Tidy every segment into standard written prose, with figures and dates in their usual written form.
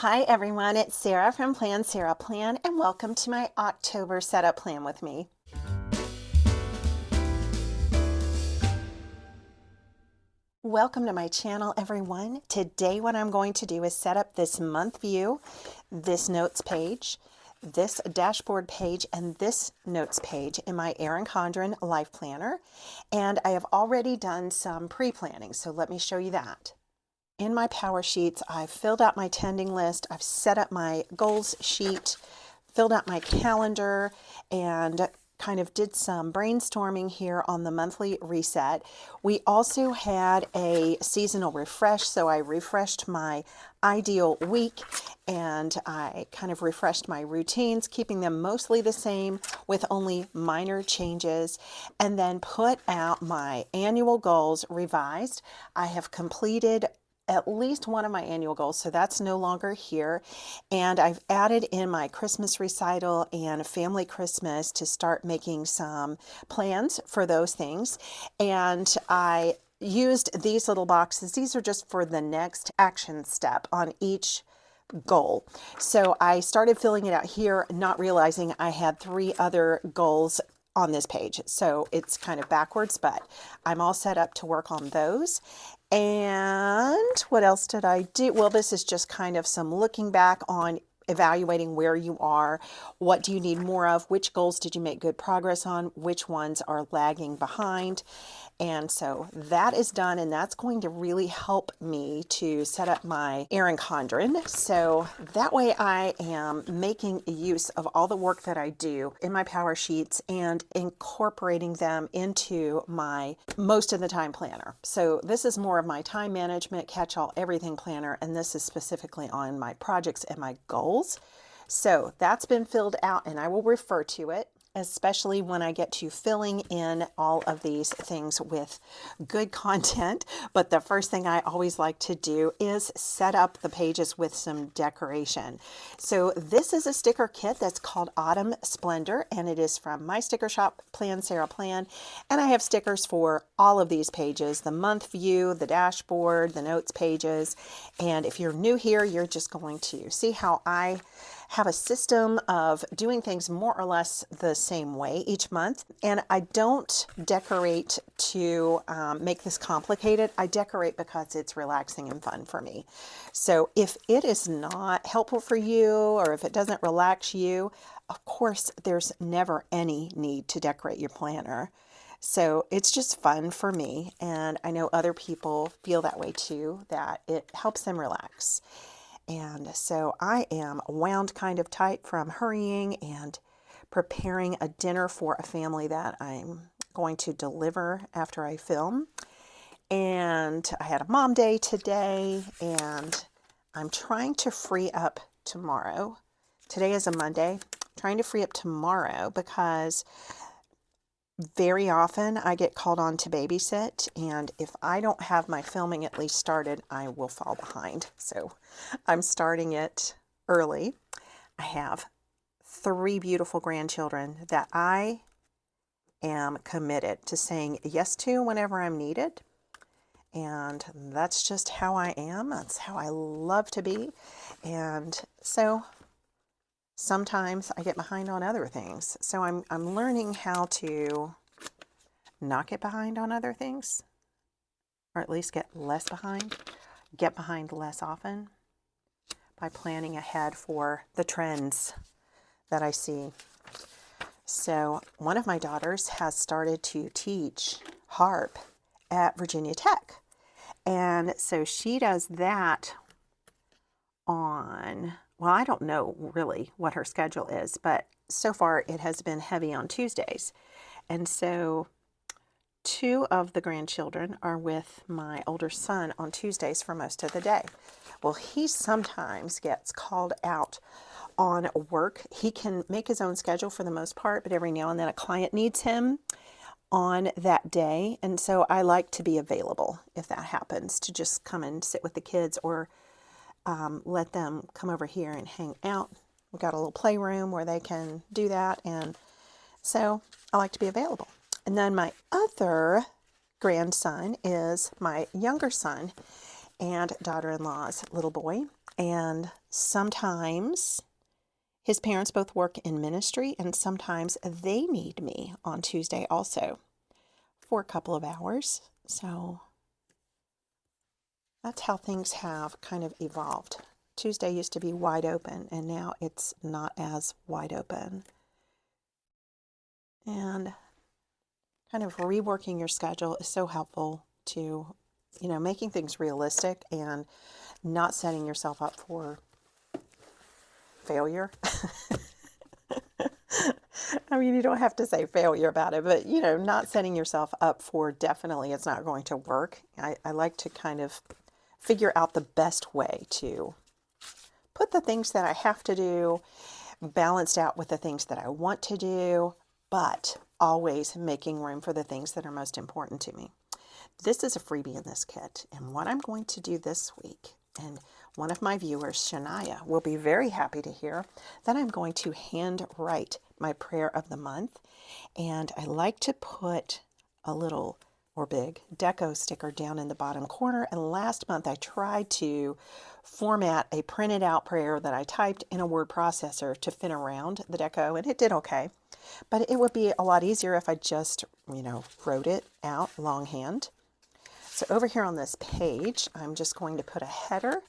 Hi everyone, it's Sarah from Plan Sarah Plan, and welcome to my October setup plan with me. Welcome to my channel everyone. Today what I'm going to do is set up this month view, this notes page, this dashboard page, and this notes page in my Erin Condren Life Planner. And I have already done some pre-planning, so let me show you that. In my PowerSheets, I've filled out my tending list, I've set up my goals sheet, filled out my calendar, and kind of did some brainstorming here on the monthly reset. We also had a seasonal refresh, so I refreshed my ideal week and I kind of refreshed my routines, keeping them mostly the same with only minor changes, and then put out my annual goals revised. I have completed at least one of my annual goals, so that's no longer here. And I've added in my Christmas recital and family Christmas to start making some plans for those things. And I used these little boxes. These are just for the next action step on each goal. So I started filling it out here, not realizing I had 3 other goals on this page. So it's kind of backwards, but I'm all set up to work on those. And what else did I do? Well, this is just kind of some looking back on evaluating where you are, what do you need more of, which goals did you make good progress on, which ones are lagging behind. And so that is done, and that's going to really help me to set up my Erin Condren. So that way I am making use of all the work that I do in my PowerSheets and incorporating them into my most of the time planner. So this is more of my time management, catch-all everything planner, and this is specifically on my projects and my goals. So that's been filled out, and I will refer to it, especially when I get to filling in all of these things with good content. But the first thing I always like to do is set up the pages with some decoration. So this is a sticker kit that's called Autumn Splendor, and it is from my sticker shop, Plan Sarah Plan. And I have stickers for all of these pages, the month view, the dashboard, the notes pages. And if you're new here, you're just going to see how I have a system of doing things more or less the same way each month. And I don't decorate to make this complicated. I decorate because it's relaxing and fun for me. So if it is not helpful for you, or if it doesn't relax you, of course, there's never any need to decorate your planner. So it's just fun for me. And I know other people feel that way too, that it helps them relax. And so I am wound kind of tight from hurrying and preparing a dinner for a family that I'm going to deliver after I film. And I had a mom day today, and I'm trying to free up tomorrow. Today is a Monday. Trying to free up tomorrow because very often I get called on to babysit, and if I don't have my filming at least started, I will fall behind. So I'm starting it early. I have 3 beautiful grandchildren that I am committed to saying yes to whenever I'm needed. And that's just how I am. That's how I love to be. And so sometimes I get behind on other things. So I'm learning how to not get behind on other things, or at least get behind less often by planning ahead for the trends that I see. So one of my daughters has started to teach harp at Virginia Tech. And so she does that on, well, I don't know really what her schedule is, but so far it has been heavy on Tuesdays. And so 2 of the grandchildren are with my older son on Tuesdays for most of the day. Well, he sometimes gets called out on work. He can make his own schedule for the most part, but every now and then a client needs him on that day. And so I like to be available if that happens, to just come and sit with the kids, or let them come over here and hang out. We've got a little playroom where they can do that. And so I like to be available. And then my other grandson is my younger son and daughter-in-law's little boy. And sometimes his parents both work in ministry, and sometimes they need me on Tuesday also for a couple of hours. So that's how things have kind of evolved. Tuesday used to be wide open, and now it's not as wide open. And kind of reworking your schedule is so helpful to, making things realistic and not setting yourself up for failure. I mean, you don't have to say failure about it, but, not setting yourself up for definitely it's not going to work. I like to kind of figure out the best way to put the things that I have to do balanced out with the things that I want to do, but always making room for the things that are most important to me. This is a freebie in this kit, and what I'm going to do this week, and one of my viewers, Shania, will be very happy to hear that I'm going to hand write my prayer of the month, and I like to put a little or big deco sticker down in the bottom corner, and last month I tried to format a printed out prayer that I typed in a word processor to fit around the deco, and it did okay, but it would be a lot easier if I just, wrote it out longhand. So over here on this page, I'm just going to put a header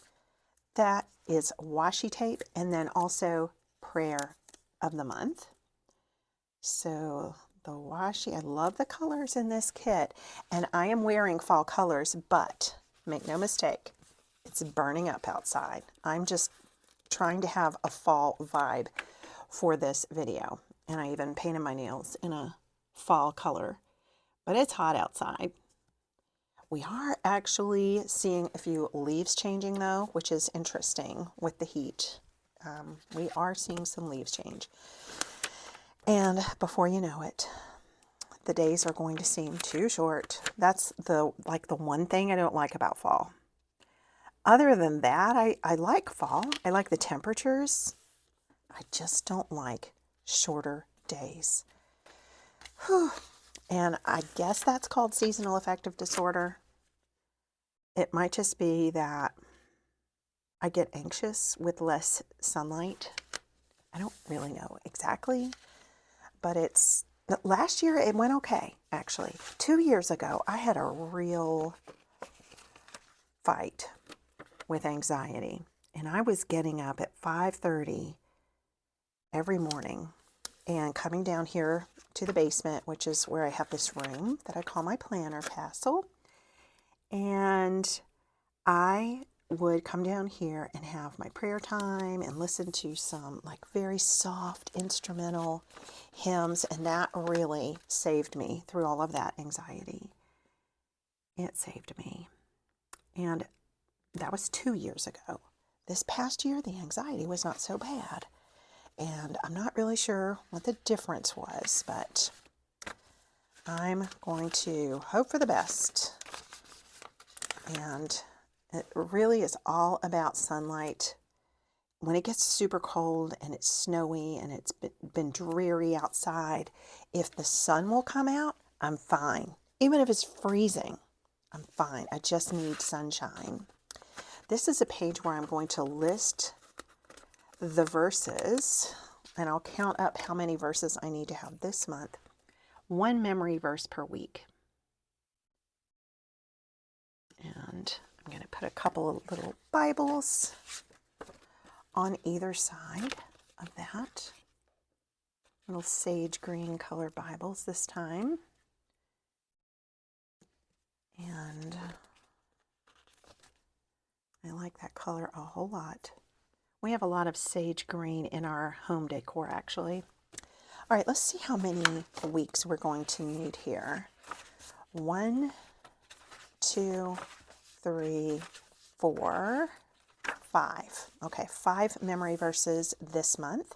that is washi tape and then also prayer of the month. So the washi, I love the colors in this kit, and I am wearing fall colors, but make no mistake, it's burning up outside. I'm just trying to have a fall vibe for this video, and I even painted my nails in a fall color, but it's hot outside. We are actually seeing a few leaves changing though, which is interesting with the heat. We are seeing some leaves change. And before you know it, the days are going to seem too short. That's the one thing I don't like about fall. Other than that, I like fall. I like the temperatures. I just don't like shorter days. Whew. And I guess that's called seasonal affective disorder. It might just be that I get anxious with less sunlight. I don't really know exactly, but last year it went okay, actually. 2 years ago, I had a real fight with anxiety, and I was getting up at 5:30 every morning and coming down here to the basement, which is where I have this room that I call my planner castle. And I would come down here and have my prayer time and listen to some very soft instrumental hymns, and that really saved me through all of that anxiety. It saved me. And that was 2 years ago. This past year, the anxiety was not so bad. And I'm not really sure what the difference was, but I'm going to hope for the best. And it really is all about sunlight. When it gets super cold and it's snowy and it's been dreary outside, if the sun will come out, I'm fine. Even if it's freezing, I'm fine. I just need sunshine. This is a page where I'm going to list the verses, and I'll count up how many verses I need to have this month. 1 memory verse per week. And I'm going to put a couple of little Bibles on either side of that. Little sage green color Bibles this time. And I like that color a whole lot. We have a lot of sage green in our home decor, actually. All right, let's see how many weeks we're going to need here. 1, 2, 3, 4, 5. Okay, 5 memory verses this month.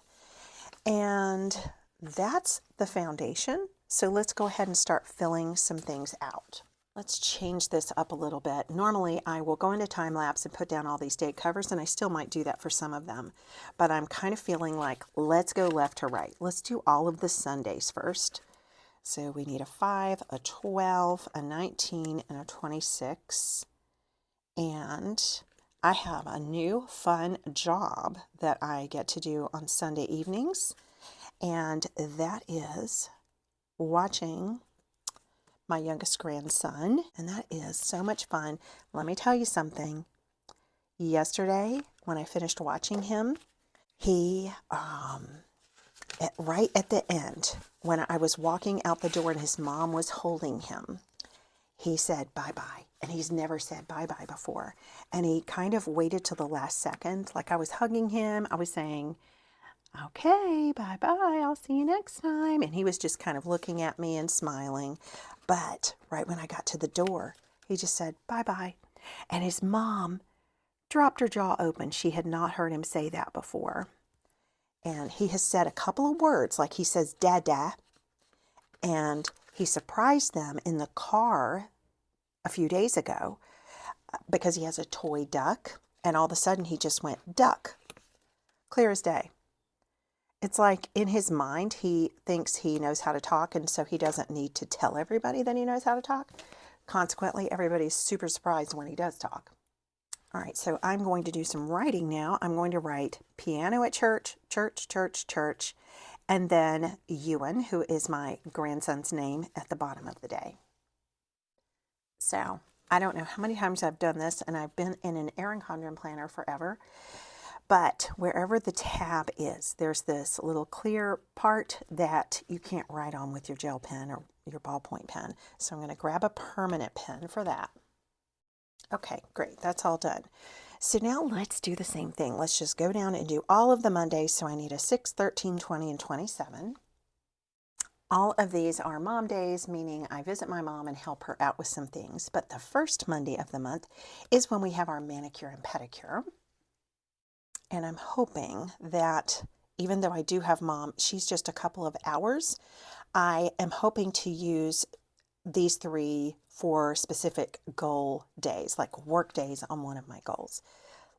And that's the foundation. So let's go ahead and start filling some things out. Let's change this up a little bit. Normally I will go into time lapse and put down all these date covers, and I still might do that for some of them. But I'm kind of feeling like let's go left to right. Let's do all of the Sundays first. So we need a 5, a 12, a 19, and a 26. And I have a new fun job that I get to do on Sunday evenings, and that is watching my youngest grandson, and that is so much fun. Let me tell you something. Yesterday, when I finished watching him, he, right at the end, when I was walking out the door and his mom was holding him, he said bye-bye. And he's never said bye-bye before. And he kind of waited till the last second. Like I was hugging him. I was saying, okay, bye-bye. I'll see you next time. And he was just kind of looking at me and smiling. But right when I got to the door, he just said bye-bye. And his mom dropped her jaw open. She had not heard him say that before. And he has said a couple of words, like he says dada. And he surprised them in the car a few days ago because he has a toy duck, and all of a sudden he just went duck, clear as day. It's like in his mind he thinks he knows how to talk, and so he doesn't need to tell everybody that he knows how to talk. Consequently, everybody's super surprised when he does talk. All right, so I'm going to do some writing now. I'm going to write piano at church, church, church, church, and then Ewan, who is my grandson's name, at the bottom of the day. So I don't know how many times I've done this, and I've been in an Erin Condren planner forever, but wherever the tab is, there's this little clear part that you can't write on with your gel pen or your ballpoint pen. So I'm going to grab a permanent pen for that. Okay, great. That's all done. So now let's do the same thing. Let's just go down and do all of the Mondays. So I need a 6, 13, 20, and 27. All of these are mom days, meaning I visit my mom and help her out with some things. But the first Monday of the month is when we have our manicure and pedicure. And I'm hoping that even though I do have mom, she's just a couple of hours, I am hoping to use these 3 for specific goal days, like work days on one of my goals.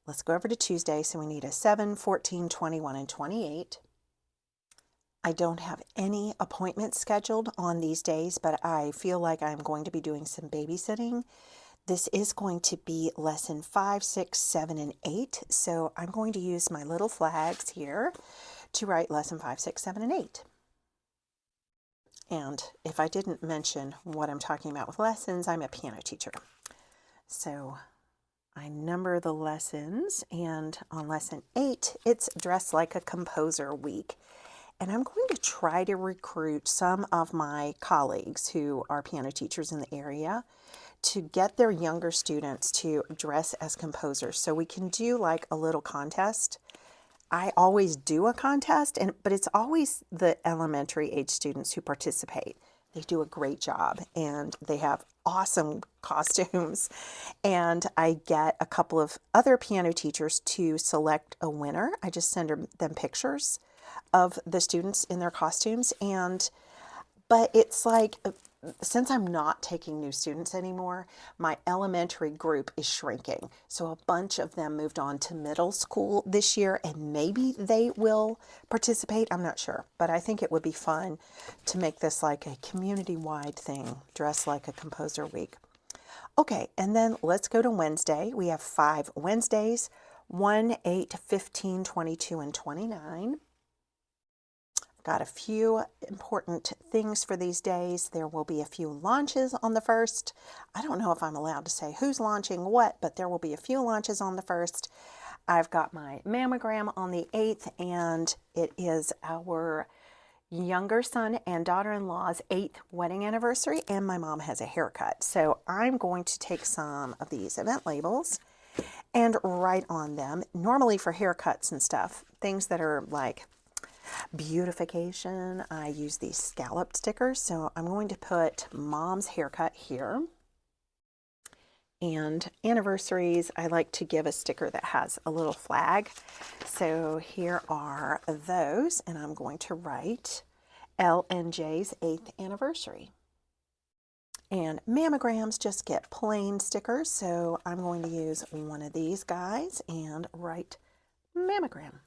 Let's go over to Tuesday. So we need a 7, 14, 21, and 28. I don't have any appointments scheduled on these days, but I feel like I'm going to be doing some babysitting. This is going to be lesson 5, 6, 7, and 8. So I'm going to use my little flags here to write lesson 5, 6, 7, and 8. And if I didn't mention what I'm talking about with lessons, I'm a piano teacher. So I number the lessons, and on lesson 8, it's Dress Like a Composer week. And I'm going to try to recruit some of my colleagues who are piano teachers in the area to get their younger students to dress as composers. So we can do like a little contest. I always do a contest, but it's always the elementary age students who participate. They do a great job, and they have awesome costumes. And I get a couple of other piano teachers to select a winner. I just send them pictures of the students in their costumes. But it's like, since I'm not taking new students anymore, my elementary group is shrinking. So a bunch of them moved on to middle school this year, and maybe they will participate. I'm not sure, but I think it would be fun to make this like a community-wide thing, Dress Like a Composer week. Okay, and then let's go to Wednesday. We have 5 Wednesdays, 1, 8, 15, 22, and 29. Got a few important things for these days. There will be a few launches on the 1st. I don't know if I'm allowed to say who's launching what, but there will be a few launches on the 1st. I've got my mammogram on the 8th, and it is our younger son and daughter-in-law's 8th wedding anniversary, and my mom has a haircut. So I'm going to take some of these event labels and write on them, normally for haircuts and stuff, things that are like beautification. I use these scalloped stickers, so I'm going to put mom's haircut here. And anniversaries, I like to give a sticker that has a little flag. So here are those, and I'm going to write L and J's 8th anniversary. And mammograms just get plain stickers, so I'm going to use one of these guys and write mammogram.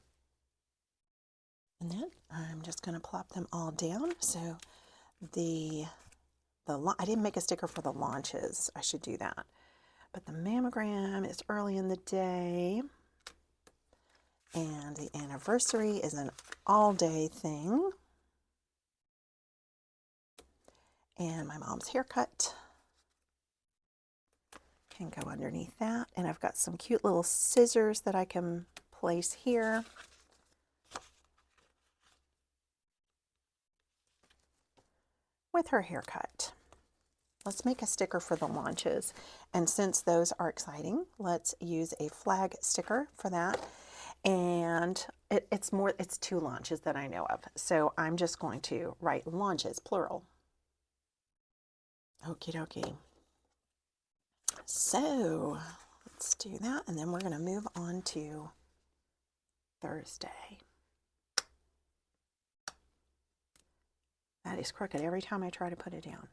And then I'm just going to plop them all down. So I didn't make a sticker for the launches. I should do that. But the mammogram is early in the day. And the anniversary is an all-day thing. And my mom's haircut can go underneath that. And I've got some cute little scissors that I can place here. With her haircut. Let's make a sticker for the launches. And since those are exciting, let's use a flag sticker for that. And it's 2 launches that I know of. So I'm just going to write launches, plural. Okie dokie. So let's do that. And then we're going to move on to Thursday. That is crooked every time I try to put it down.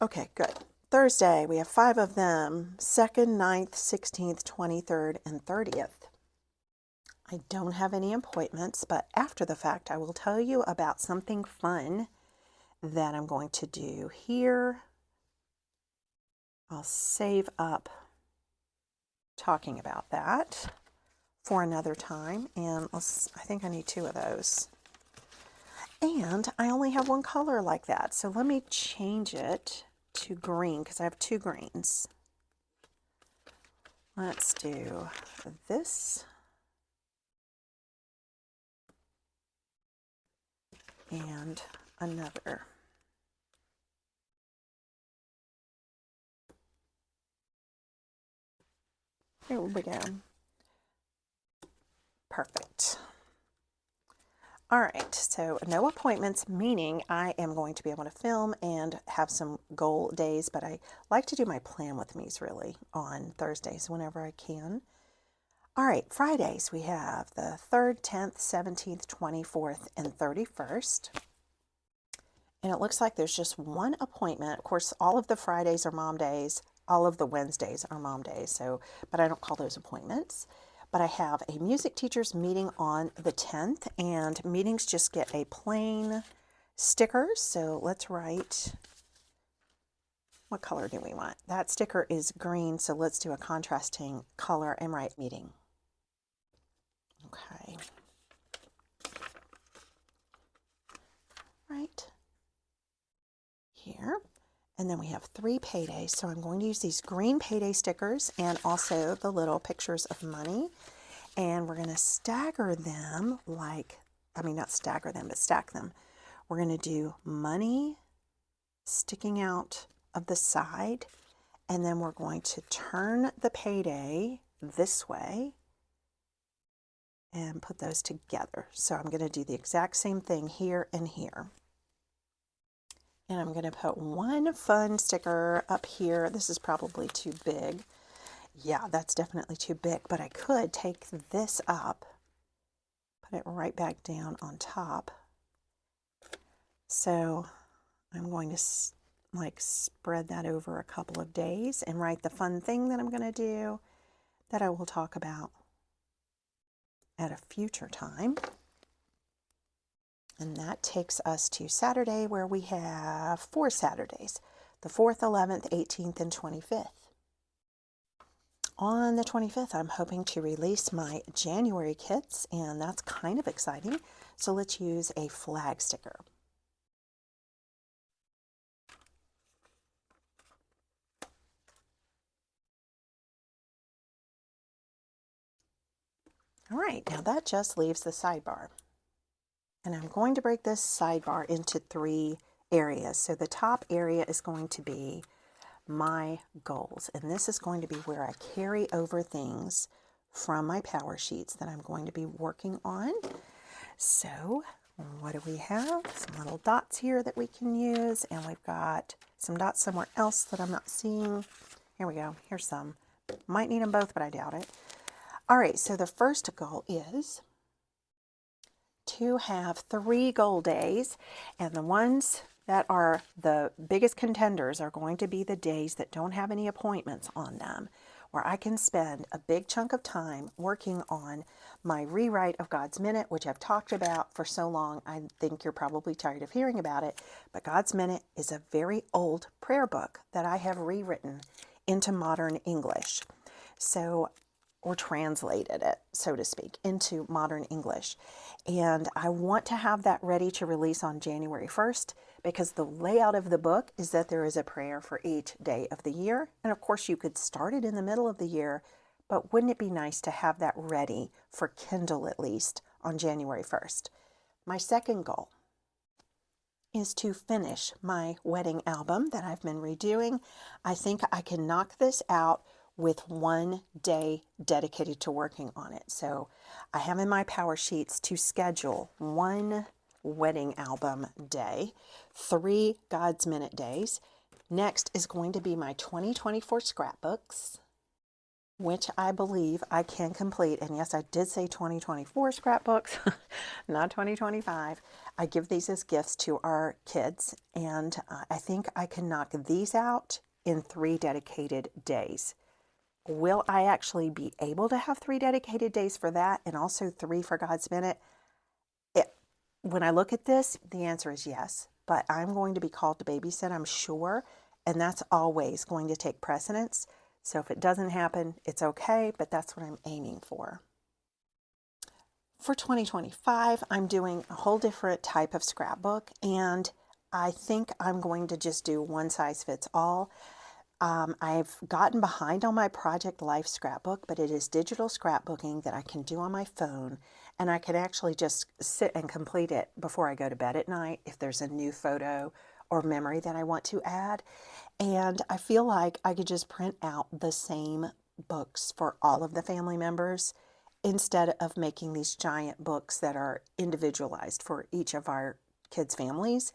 Okay, good. Thursday, we have 5 of them, 2nd, 9th, 16th, 23rd, and 30th. I don't have any appointments, but after the fact, I will tell you about something fun that I'm going to do here. I'll save up talking about that for another time, and I think I need 2 of those. And I only have 1 color like that, so let me change it to green because I have 2 greens. Let's do this. And another. Here we go. Perfect. All right, so no appointments, meaning I am going to be able to film and have some goal days, but I like to do my plan with me's really on Thursdays whenever I can. All right, Fridays, we have the 3rd, 10th, 17th, 24th, and 31st. And it looks like there's just 1 appointment. Of course, all of the Fridays are mom days. All of the Wednesdays are mom days, so, but I don't call those appointments. But I have a music teachers meeting on the 10th, and meetings just get a plain sticker. So let's write, what color do we want? That sticker is green, so let's do a contrasting color and write meeting. Okay. Right here. And then we have 3 paydays. So I'm going to use these green payday stickers and also the little pictures of money. And we're going to stagger them not stagger them, but stack them. We're going to do money sticking out of the side. And then we're going to turn the payday this way and put those together. So I'm going to do the exact same thing here and here. And I'm going to put 1 fun sticker up here. This is probably too big. Yeah, that's definitely too big, but I could take this up, put it right back down on top. So I'm going to spread that over a couple of days and write the fun thing that I'm going to do that I will talk about at a future time. And that takes us to Saturday, where we have 4 Saturdays, the 4th, 11th, 18th, and 25th. On the 25th, I'm hoping to release my January kits, and that's kind of exciting. So let's use a flag sticker. All right, now that just leaves the sidebar. And I'm going to break this sidebar into 3 areas. So the top area is going to be my goals. And this is going to be where I carry over things from my PowerSheets that I'm going to be working on. So what do we have? Some little dots here that we can use. And we've got some dots somewhere else that I'm not seeing. Here we go. Here's some. Might need them both, but I doubt it. All right, so the first goal is to have 3 goal days, and the ones that are the biggest contenders are going to be the days that don't have any appointments on them, where I can spend a big chunk of time working on my rewrite of God's Minute, which I've talked about for so long. I think you're probably tired of hearing about it, but God's Minute is a very old prayer book that I have rewritten into modern English. So, or translated it, so to speak, into modern English. And I want to have that ready to release on January 1st because the layout of the book is that there is a prayer for each day of the year. And of course, you could start it in the middle of the year, but wouldn't it be nice to have that ready for Kindle at least on January 1st? My second goal is to finish my wedding album that I've been redoing. I think I can knock this out with 1 day dedicated to working on it. So I have in my PowerSheets to schedule 1 wedding album day, 3 God's Minute days. Next is going to be my 2024 scrapbooks, which I believe I can complete. And yes, I did say 2024 scrapbooks, not 2025. I give these as gifts to our kids, and I think I can knock these out in 3 dedicated days. Will I actually be able to have 3 dedicated days for that and also 3 for God's Minute? When I look at this, the answer is yes, but I'm going to be called to babysit, I'm sure, and that's always going to take precedence. So if it doesn't happen, it's okay, but that's what I'm aiming for. For 2025, I'm doing a whole different type of scrapbook, and I think I'm going to just do one size fits all. I've gotten behind on my Project Life scrapbook, but it is digital scrapbooking that I can do on my phone, and I can actually just sit and complete it before I go to bed at night if there's a new photo or memory that I want to add. And I feel like I could just print out the same books for all of the family members instead of making these giant books that are individualized for each of our kids' families,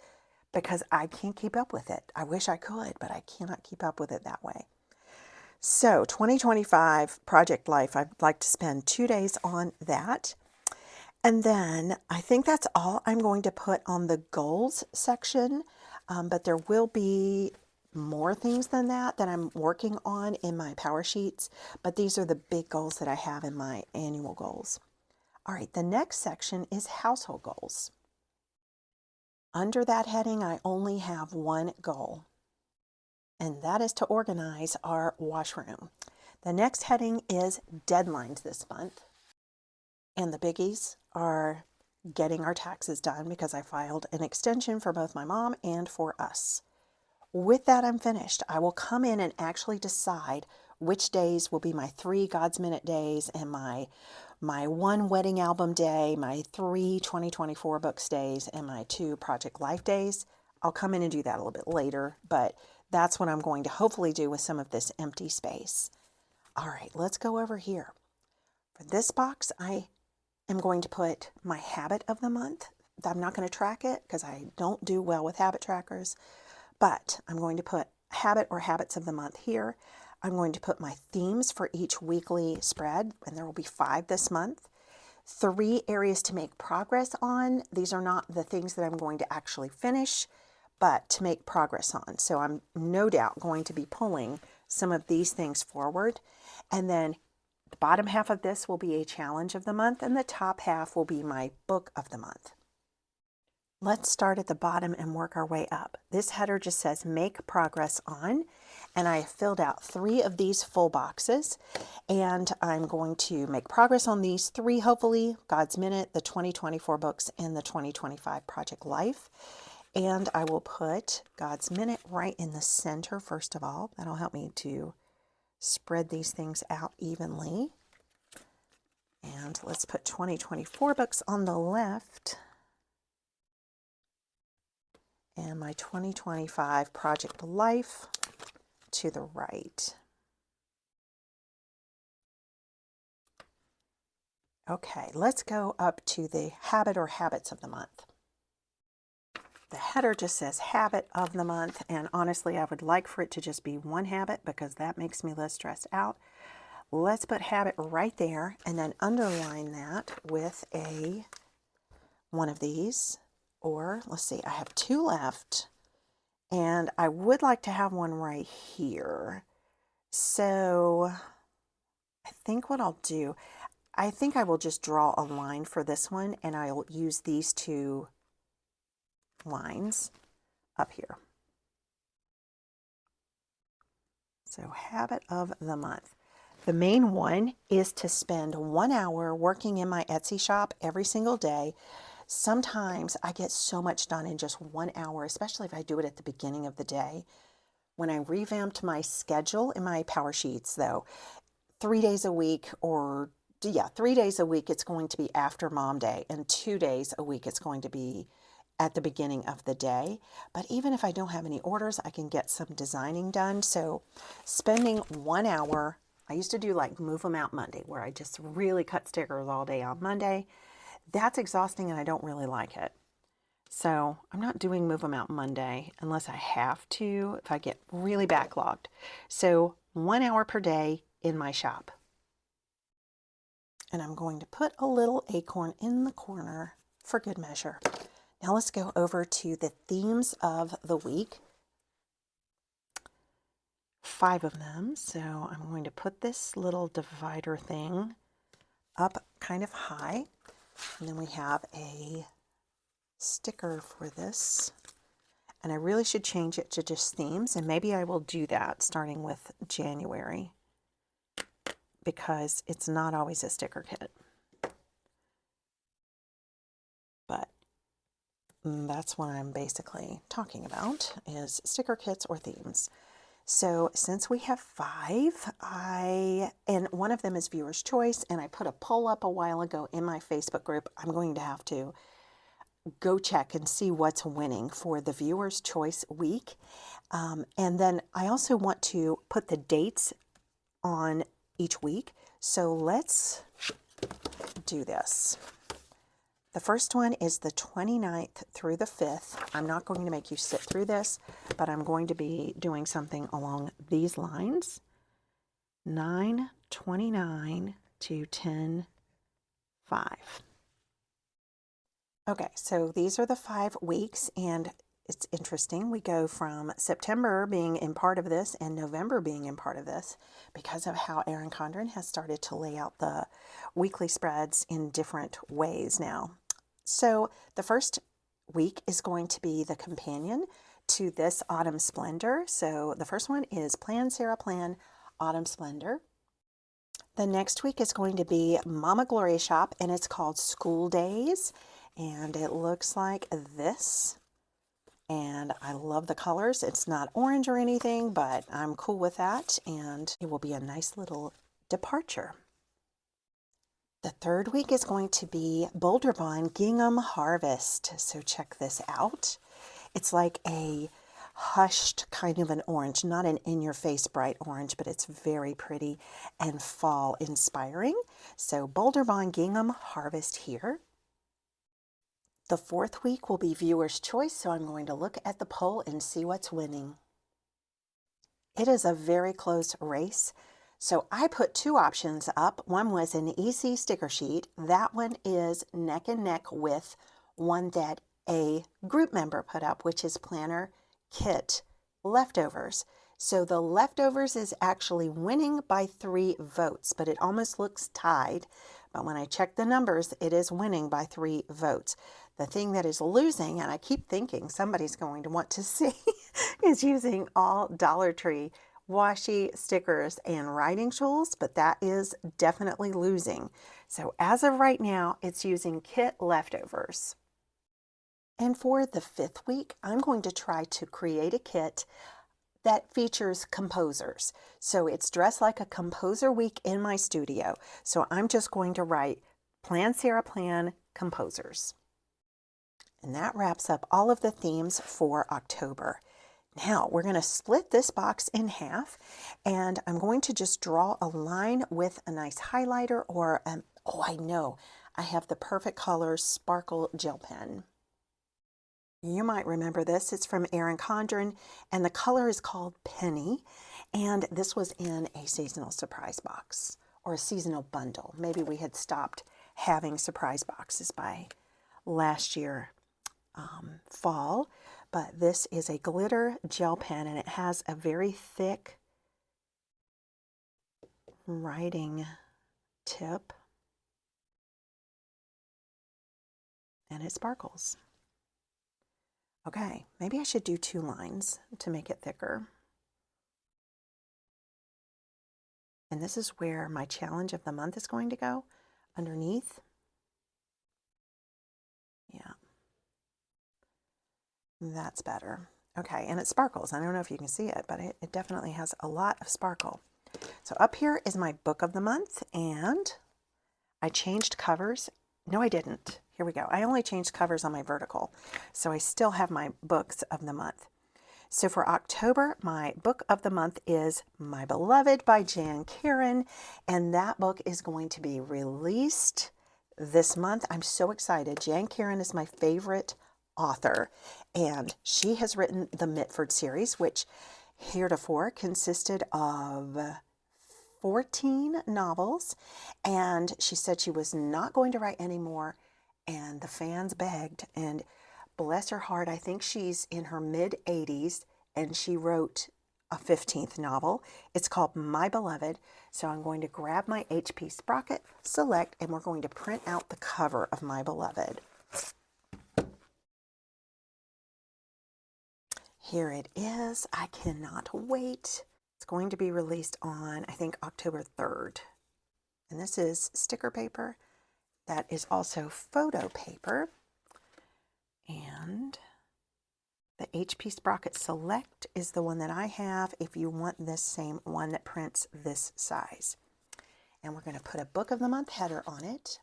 because I can't keep up with it. I wish I could, but I cannot keep up with it that way. So 2025 Project Life, I'd like to spend 2 days on that. And then I think that's all I'm going to put on the goals section, but there will be more things than that I'm working on in my PowerSheets, but these are the big goals that I have in my annual goals. All right, the next section is household goals. Under that heading, I only have one goal, and that is to organize our washroom. The next heading is deadlines this month, and the biggies are getting our taxes done because I filed an extension for both my mom and for us. With that, I'm finished. I will come in and actually decide which days will be my 3 God's Minute days and my 1 wedding album day, my 3 2024 books days, and my 2 Project Life days. I'll come in and do that a little bit later, but that's what I'm going to hopefully do with some of this empty space. All right, let's go over here. For this box, I am going to put my habit of the month. I'm not going to track it because I don't do well with habit trackers, but I'm going to put habit or habits of the month here. I'm going to put my themes for each weekly spread, and there will be 5 this month. 3 areas to make progress on. These are not the things that I'm going to actually finish, but to make progress on. So I'm no doubt going to be pulling some of these things forward. And then the bottom half of this will be a challenge of the month, and the top half will be my book of the month. Let's start at the bottom and work our way up. This header just says make progress on, and I have filled out 3 of these full boxes, and I'm going to make progress on these 3, hopefully, God's Minute, the 2024 books, and the 2025 Project Life. And I will put God's Minute right in the center first of all. That'll help me to spread these things out evenly. And let's put 2024 books on the left, and my 2025 Project Life to the right. Okay, let's go up to the habit or habits of the month. The header just says habit of the month, and honestly, I would like for it to just be 1 habit because that makes me less stressed out. Let's put habit right there and then underline that with one of these. Or let's see, I have 2 left, and I would like to have one right here. So I think what I'll do, I think I will just draw a line for this one, and I'll use these 2 lines up here. So habit of the month. The main one is to spend 1 hour working in my Etsy shop every single day. Sometimes I get so much done in just 1 hour, especially if I do it at the beginning of the day. When I revamped my schedule in my PowerSheets, though, 3 days a week, or yeah, 3 days a week, it's going to be after Mom Day, and 2 days a week, it's going to be at the beginning of the day. But even if I don't have any orders, I can get some designing done. So spending 1 hour, I used to do like Move Them Out Monday, where I just really cut stickers all day on Monday. That's exhausting and I don't really like it. So I'm not doing Move Them Out Monday unless I have to, if I get really backlogged. So 1 hour per day in my shop. And I'm going to put a little acorn in the corner for good measure. Now let's go over to the themes of the week. 5 of them. So I'm going to put this little divider thing up kind of high. And then we have a sticker for this. And I really should change it to just themes. And maybe I will do that starting with January, because it's not always a sticker kit. But that's what I'm basically talking about, is sticker kits or themes. So since we have 5, and one of them is viewer's choice, and I put a poll up a while ago in my Facebook group, I'm going to have to go check and see what's winning for the viewer's choice week. And then I also want to put the dates on each week. So let's do this. The first one is the 29th through the 5th. I'm not going to make you sit through this, but I'm going to be doing something along these lines. 9/29 to 10/5. Okay, so these are the 5 weeks, and it's interesting. We go from September being in part of this and November being in part of this because of how Erin Condren has started to lay out the weekly spreads in different ways now. So the first week is going to be the companion to this Autumn Splendor. So the first one is Plan Sarah Plan Autumn Splendor. The next week is going to be Mama Gloria Shop, and it's called School Days. And it looks like this. And I love the colors. It's not orange or anything, but I'm cool with that. And it will be a nice little departure. The third week is going to be Boulder Bond Gingham Harvest. So check this out. It's like a hushed kind of an orange, not an in-your-face bright orange, but it's very pretty and fall inspiring. So Boulder Bond Gingham Harvest here. The fourth week will be viewer's choice, so I'm going to look at the poll and see what's winning. It is a very close race. So I put 2 options up. One was an easy sticker sheet. That one is neck and neck with one that a group member put up, which is Planner Kit Leftovers. So the Leftovers is actually winning by 3 votes, but it almost looks tied. But when I check the numbers, it is winning by 3 votes. The thing that is losing, and I keep thinking somebody's going to want to see, is using all Dollar Tree washi stickers and writing tools, but that is definitely losing. So as of right now, it's using Kit Leftovers. And for the 5th week, I'm going to try to create a kit that features composers. So it's dressed like a composer week in my studio. So I'm just going to write Plan Sarah Plan Composers. And that wraps up all of the themes for October. Now we're going to split this box in half, and I'm going to just draw a line with a nice highlighter or, oh, I know, I have the Perfect Colors Sparkle Gel Pen. You might remember this. It's from Erin Condren, and the color is called Penny, and this was in a seasonal surprise box or a seasonal bundle. Maybe we had stopped having surprise boxes by last year fall, but this is a glitter gel pen, and it has a very thick writing tip, and it sparkles. Okay, maybe I should do 2 lines to make it thicker. And this is where my challenge of the month is going to go, underneath. Yeah, that's better. Okay, and it sparkles. I don't know if you can see it, but it definitely has a lot of sparkle. So up here is my book of the month, and I changed covers. No, I didn't. Here we go. I only changed covers on my vertical, so I still have my books of the month. So for October, my book of the month is My Beloved by Jan Karen, and that book is going to be released this month. I'm so excited. Jan Karen is my favorite author, and she has written the Mitford series, which heretofore consisted of 14 novels, and she said she was not going to write any more, and the fans begged, and bless her heart, I think she's in her mid-80s, and she wrote a 15th novel. It's called My Beloved. So I'm going to grab my HP Sprocket Select, and we're going to print out the cover of My Beloved. Here it is. I cannot wait. It's going to be released on, I think, October 3rd. And this is sticker paper. That is also photo paper. And the HP Sprocket Select is the one that I have if you want this same one that prints this size. And we're going to put a book of the month header on it.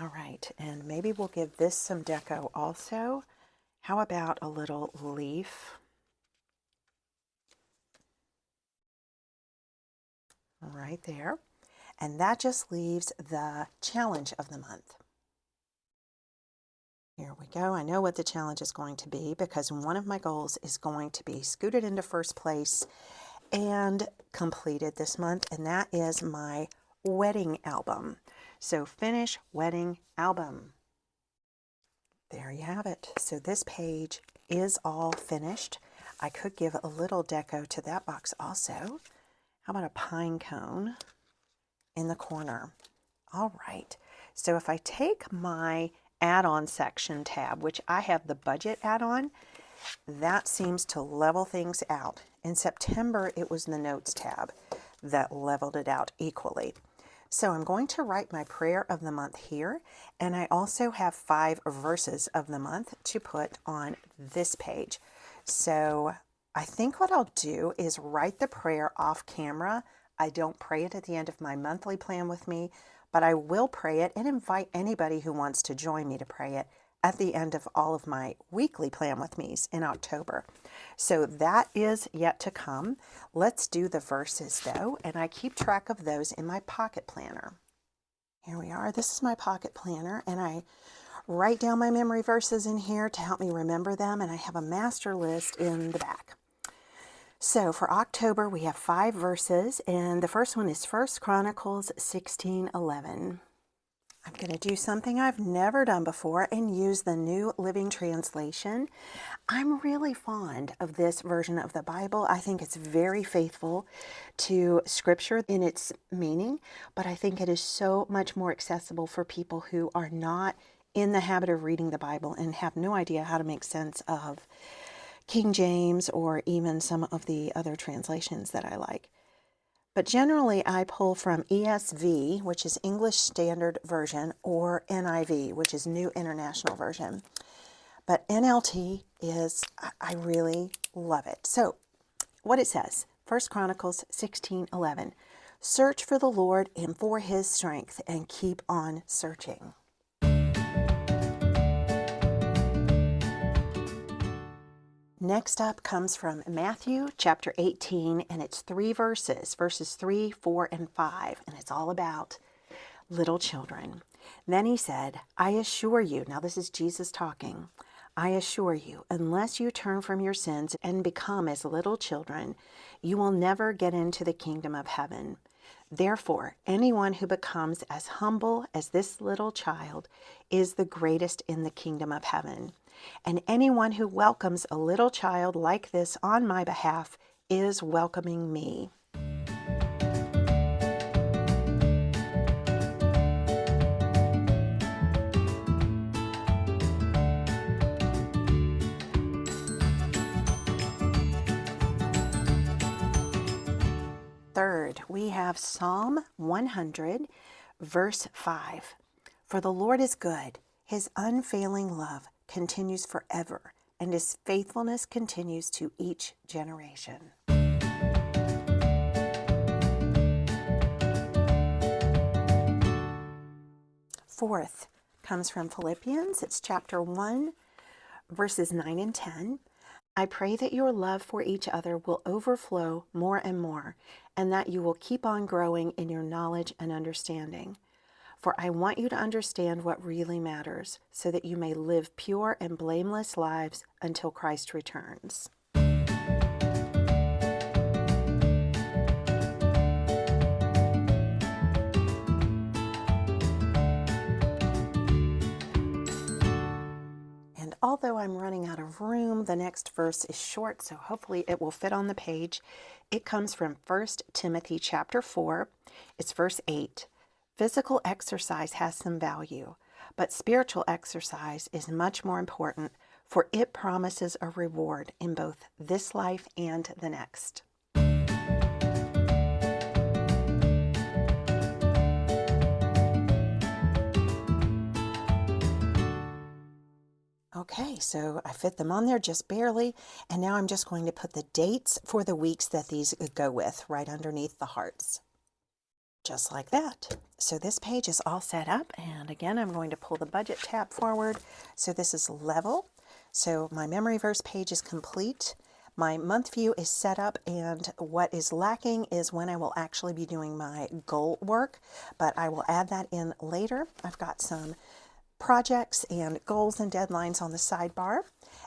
All right, and maybe we'll give this some deco also. How about a little leaf? Right there. And that just leaves the challenge of the month. Here we go. I know what the challenge is going to be because one of my goals is going to be scooted into first place and completed this month, and that is my wedding album. So finish wedding album. There you have it. So this page is all finished. I could give a little deco to that box also. How about a pine cone in the corner? All right. So if I take my add-on section tab, which I have the budget add-on, that seems to level things out. In September, it was the notes tab that leveled it out equally. So I'm going to write my prayer of the month here, and I also have 5 verses of the month to put on this page. So I think what I'll do is write the prayer off camera. I don't pray it at the end of my monthly plan with me, but I will pray it and invite anybody who wants to join me to pray it at the end of all of my weekly plan with me's in October. So that is yet to come. Let's do the verses though, and I keep track of those in my pocket planner. Here we are. This is my pocket planner, and I write down my memory verses in here to help me remember them, and I have a master list in the back. So for October, we have 5 verses, and the first one is 1 Chronicles 16:11. I'm going to do something I've never done before and use the New Living Translation. I'm really fond of this version of the Bible. I think it's very faithful to Scripture in its meaning, but I think it is so much more accessible for people who are not in the habit of reading the Bible and have no idea how to make sense of King James or even some of the other translations that I like. But generally, I pull from ESV, which is English Standard Version, or NIV, which is New International Version. But NLT is, I really love it. So what it says, 1 Chronicles 16:11, search for the Lord and for his strength, and keep on searching. Next up comes from Matthew chapter 18, and it's 3 verses, verses 3, 4, and 5, and it's all about little children. Then he said, I assure you, now this is Jesus talking, I assure you, unless you turn from your sins and become as little children, you will never get into the kingdom of heaven. Therefore, anyone who becomes as humble as this little child is the greatest in the kingdom of heaven. And anyone who welcomes a little child like this on my behalf is welcoming me. have Psalm 100, verse 5. For the Lord is good, his unfailing love continues forever, and his faithfulness continues to each generation. Fourth comes from Philippians. It's chapter 1, verses 9 and 10. I pray that your love for each other will overflow more and more, and that you will keep on growing in your knowledge and understanding. For I want you to understand what really matters, so that you may live pure and blameless lives until Christ returns. And although I'm running out of room, the next verse is short, so hopefully it will fit on the page. It comes from 1 Timothy chapter 4. It's verse 8. Physical exercise has some value, but spiritual exercise is much more important, for it promises a reward in both this life and the next. Okay, so I fit them on there just barely, and now I'm just going to put the dates for the weeks that these go with right underneath the hearts. Just like that. So this page is all set up, and again I'm going to pull the budget tab forward. So this is level. So my memory verse page is complete. My month view is set up, and what is lacking is when I will actually be doing my goal work, but I will add that in later. I've got some projects and goals and deadlines on the sidebar,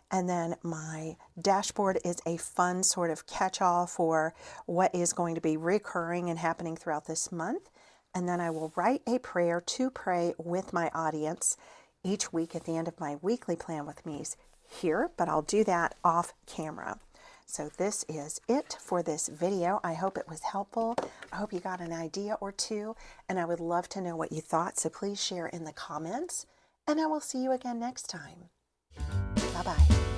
and then my dashboard is a fun sort of catch-all for what is going to be recurring and happening throughout this month. And then I will write a prayer to pray with my audience each week at the end of my weekly plan with me's here, but I'll do that off camera. So this is it for this video. I hope it was helpful. I hope you got an idea or two, and I would love to know what you thought, so please share in the comments. And I will see you again next time. Bye-bye.